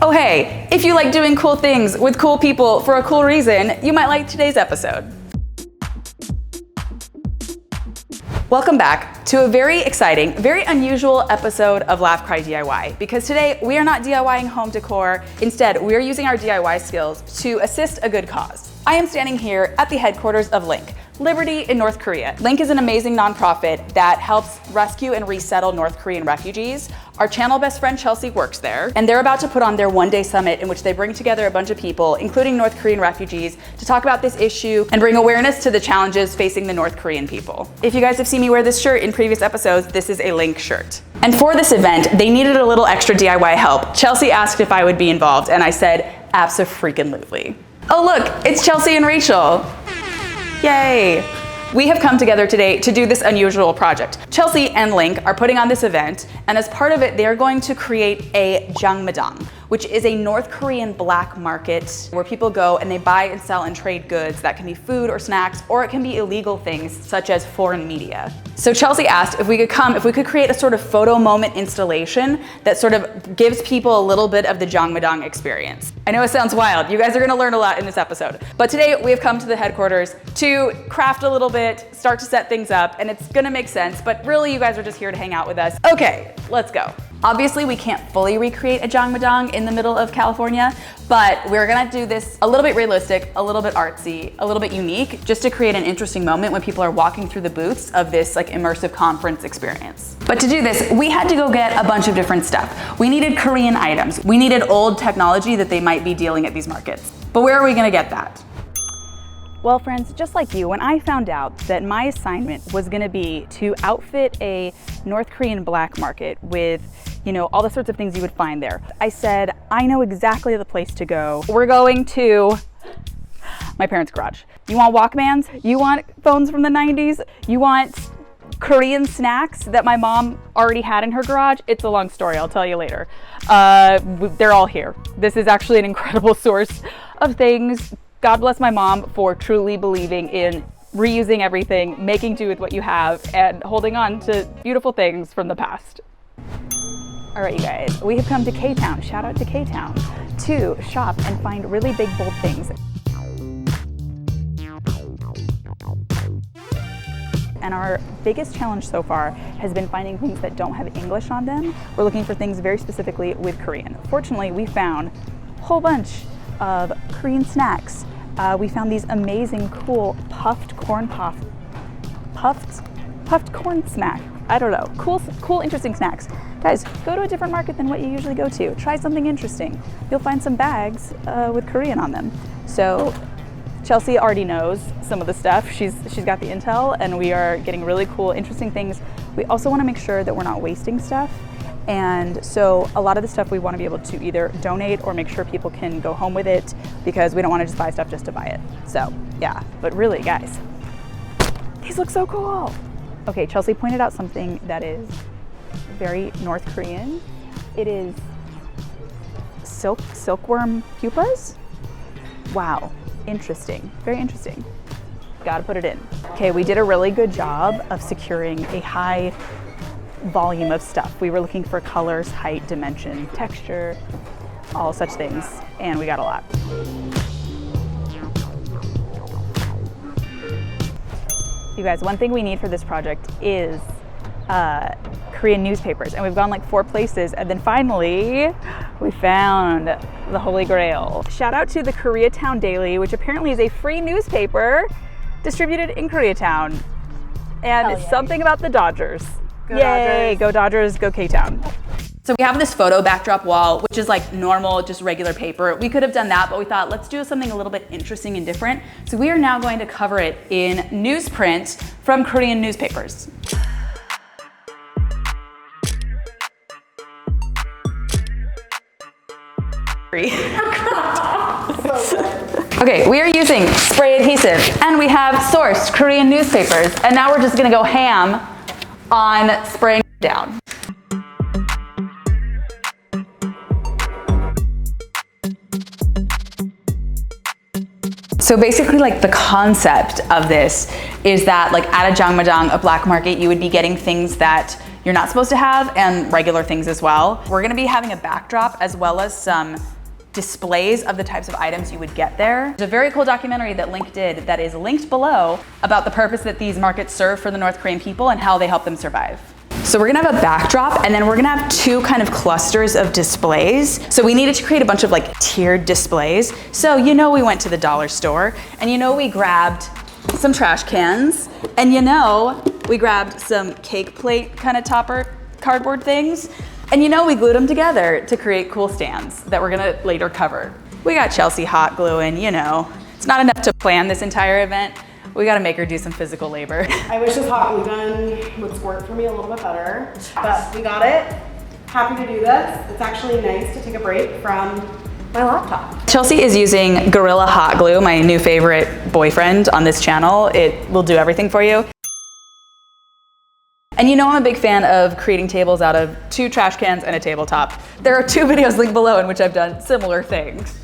Oh hey, if you like doing cool things with cool people for a cool reason, you might like today's episode. Welcome back to a very exciting, very unusual episode of Laugh Cry DIY, because today we are not DIYing home decor. Instead, we are using our DIY skills to assist a good cause. I am standing here at the headquarters of Link, Liberty in North Korea. Link is an amazing nonprofit that helps rescue and resettle North Korean refugees. Our channel best friend Chelsea works there, and they're about to put on their one-day summit in which they bring together a bunch of people, including North Korean refugees, to talk about this issue and bring awareness to the challenges facing the North Korean people. If you guys have seen me wear this shirt in previous episodes, this is a Link shirt. And for this event, they needed a little extra DIY help. Chelsea asked if I would be involved, and I said, abso-freaking-lutely. Oh look, it's Chelsea and Rachel. Yay! We have come together today to do this unusual project. Chelsea and Link are putting on this event, and as part of it, they are going to create a jangmadang, which is a North Korean black market where people go and they buy and sell and trade goods that can be food or snacks, or it can be illegal things such as foreign media. So Chelsea asked if we could create a sort of photo moment installation that sort of gives people a little bit of the jangmadang experience. I know it sounds wild. You guys are gonna learn a lot in this episode. But today we have come to the headquarters to craft a little bit, start to set things up, and it's gonna make sense, but really you guys are just here to hang out with us. Okay, let's go. Obviously, we can't fully recreate a jangmadang in the middle of California, but we're gonna do this a little bit realistic, a little bit artsy, a little bit unique, just to create an interesting moment when people are walking through the booths of this like immersive conference experience. But to do this, we had to go get a bunch of different stuff. We needed Korean items. We needed old technology that they might be dealing at these markets. But where are we gonna get that? Well, friends, just like you, when I found out that my assignment was gonna be to outfit a North Korean black market with, you know, all the sorts of things you would find there, I said, I know exactly the place to go. We're going to my parents' garage. You want Walkmans? You want phones from the 90s? You want Korean snacks that my mom already had in her garage? It's a long story, I'll tell you later. They're all here. This is actually an incredible source of things. God bless my mom for truly believing in reusing everything, making do with what you have, and holding on to beautiful things from the past. All right, you guys, we have come to K-Town, shout out to K-Town, to shop and find really big, bold things. And our biggest challenge so far has been finding things that don't have English on them. We're looking for things very specifically with Korean. Fortunately, we found a whole bunch of Korean snacks. We found these amazing, cool puffed corn snack. I don't know, cool, interesting snacks. Guys, go to a different market than what you usually go to. Try something interesting. You'll find some bags with Korean on them. So Chelsea already knows some of the stuff. She's got the intel, and we are getting really cool, interesting things. We also want to make sure that we're not wasting stuff. And so a lot of the stuff we want to be able to either donate or make sure people can go home with it, because we don't want to just buy stuff just to buy it. So yeah, but really guys, these look so cool. Okay, Chelsea pointed out something that is very North Korean. It is silkworm pupas. Wow, interesting, very interesting. Gotta put it in. Okay, we did a really good job of securing a high volume of stuff. We were looking for colors, height, dimension, texture, all such things, and we got a lot. You guys, one thing we need for this project is Korean newspapers, and we've gone like 4 places, and then finally we found the Holy Grail. Shout out to the Koreatown Daily, which apparently is a free newspaper distributed in Koreatown, and it's something about the Dodgers. Go Yay, Dodgers. Go Dodgers, go K-Town. So we have this photo backdrop wall, which is like normal, just regular paper. We could have done that, but we thought, let's do something a little bit interesting and different. So we are now going to cover it in newsprint from Korean newspapers. Okay, we are using spray adhesive, and we have sourced Korean newspapers, and now we're just gonna go ham on spraying down. So basically, like, the concept of this is that, like, at a jangmadang, a black market, you would be getting things that you're not supposed to have, and regular things as well. We're gonna be having a backdrop as well as some displays of the types of items you would get there. There's a very cool documentary that Link did that is linked below about the purpose that these markets serve for the North Korean people and how they help them survive. So we're gonna have a backdrop, and then we're gonna have two kind of clusters of displays. So we needed to create a bunch of like tiered displays. So you know we went to the dollar store, and you know we grabbed some trash cans, and you know we grabbed some cake plate kind of topper cardboard things, and you know we glued them together to create cool stands that we're gonna later cover. We got Chelsea hot gluing, you know. It's not enough to plan this entire event. We gotta make her do some physical labor. I wish this hot glue gun would squirt for me a little bit better, but we got it. Happy to do this. It's actually nice to take a break from my laptop. Chelsea is using Gorilla Hot Glue, my new favorite boyfriend on this channel. It will do everything for you. And you know I'm a big fan of creating tables out of 2 trash cans and a tabletop. There are 2 videos linked below in which I've done similar things.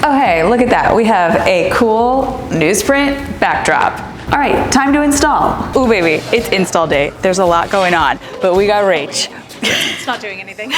Oh hey, look at that. We have a cool newsprint backdrop. All right, time to install. Ooh baby, it's install day. There's a lot going on, but we got Rach. It's not doing anything.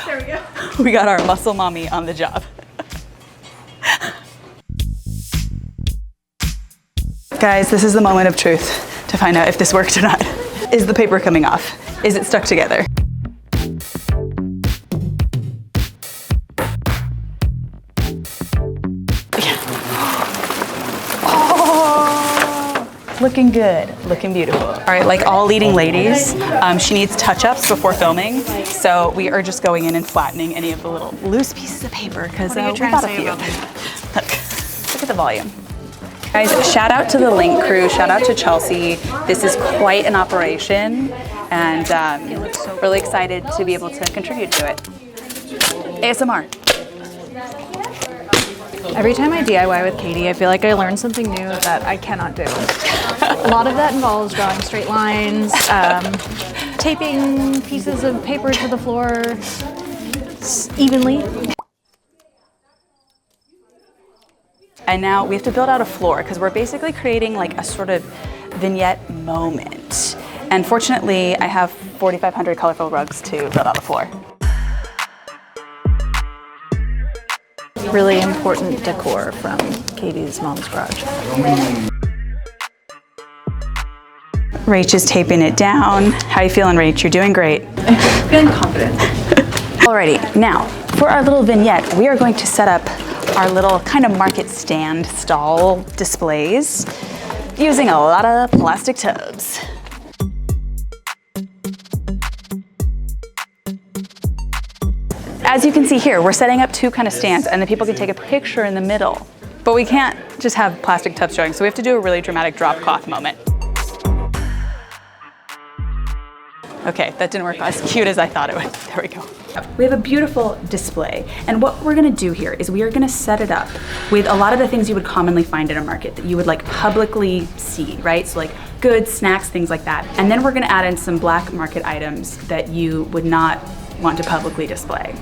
There we go. We got our muscle mommy on the job. Guys, this is the moment of truth to find out if this worked or not. Is the paper coming off? Is it stuck together? Looking good, looking beautiful. All right, like all leading ladies, she needs touch-ups before filming, so we are just going in and flattening any of the little loose pieces of paper because we got a few. Look at the volume. Guys, shout out to the Link crew, shout out to Chelsea. This is quite an operation, and really excited to be able to contribute to it. ASMR. Every time I DIY with Katie, I feel like I learn something new that I cannot do. A lot of that involves drawing straight lines, taping pieces of paper to the floor evenly. And now we have to build out a floor because we're basically creating like a sort of vignette moment. And fortunately, I have 4,500 colorful rugs to build out a floor. Really important decor from Katie's mom's garage. Rach is taping it down. How you feeling, Rach? You're doing great. Feeling confident. Alrighty, now for our little vignette, we are going to set up our little kind of market stand stall displays using a lot of plastic tubs. As you can see here, we're setting up 2 kind of stands and the people can take a picture in the middle. But we can't just have plastic tubs showing, so we have to do a really dramatic drop cloth moment. Okay, that didn't work as cute as I thought it would. There we go. We have a beautiful display, and what we're gonna do here is we are gonna set it up with a lot of the things you would commonly find in a market that you would like publicly see, right? So like goods, snacks, things like that. And then we're gonna add in some black market items that you would not want to publicly display.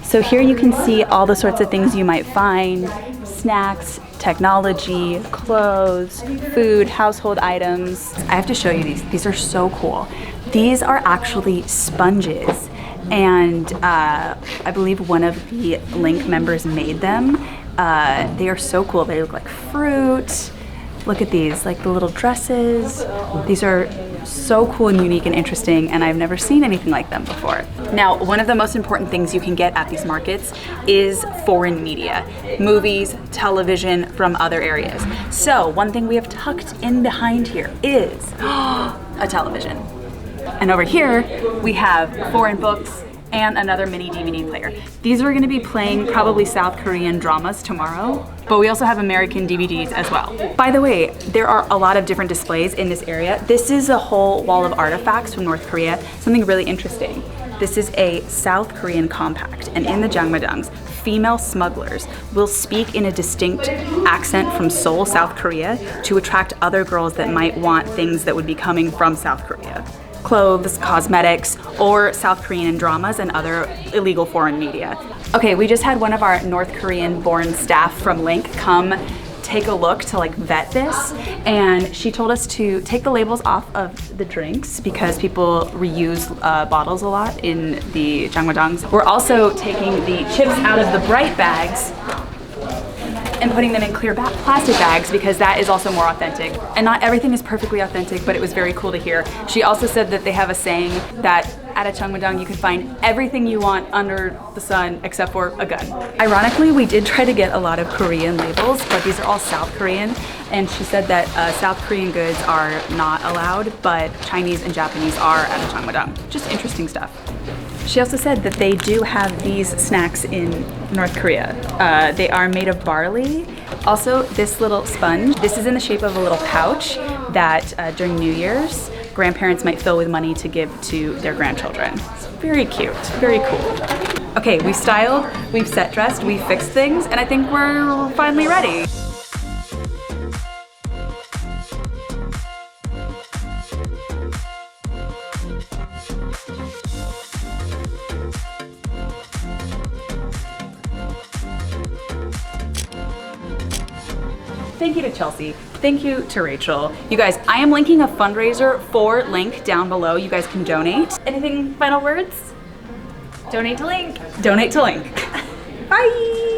So here you can see all the sorts of things you might find: snacks, technology, clothes, food, household items. I have to show you these. These are so cool. These are actually sponges, and I believe one of the Link members made them. They are so cool. They look like fruit. Look at these, like the little dresses. These are so cool and unique and interesting, and I've never seen anything like them before. Now, one of the most important things you can get at these markets is foreign media, movies, television from other areas. So one thing we have tucked in behind here is a television. And over here, we have foreign books and another mini DVD player. These are gonna be playing probably South Korean dramas tomorrow, but we also have American DVDs as well. By the way, there are a lot of different displays in this area. This is a whole wall of artifacts from North Korea, something really interesting. This is a South Korean compact, and in the Jangmadangs, female smugglers will speak in a distinct accent from Seoul, South Korea, to attract other girls that might want things that would be coming from South Korea. Clothes, cosmetics, or South Korean dramas and other illegal foreign media. Okay, we just had one of our North Korean born staff from Link come take a look to like vet this, and she told us to take the labels off of the drinks because people reuse bottles a lot in the jangwajangs. We're also taking the chips out of the bright bags and putting them in clear plastic bags because that is also more authentic. And not everything is perfectly authentic, but it was very cool to hear. She also said that they have a saying that at a jangwajang you can find everything you want under the sun except for a gun. Ironically, we did try to get a lot of Korean labels, but these are all South Korean. And she said that South Korean goods are not allowed, but Chinese and Japanese are at a jangwajang. Just interesting stuff. She also said that they do have these snacks in North Korea. They are made of barley. Also, this little sponge, this is in the shape of a little pouch that during New Year's, grandparents might fill with money to give to their grandchildren. It's very cute, very cool. Okay, we've styled, we've set dressed, we've fixed things, and I think we're finally ready. Thank you to Chelsea. Thank you to Rachel. You guys, I am linking a fundraiser for Link down below. You guys can donate. Anything final words? Donate to Link. Donate to Link. Bye.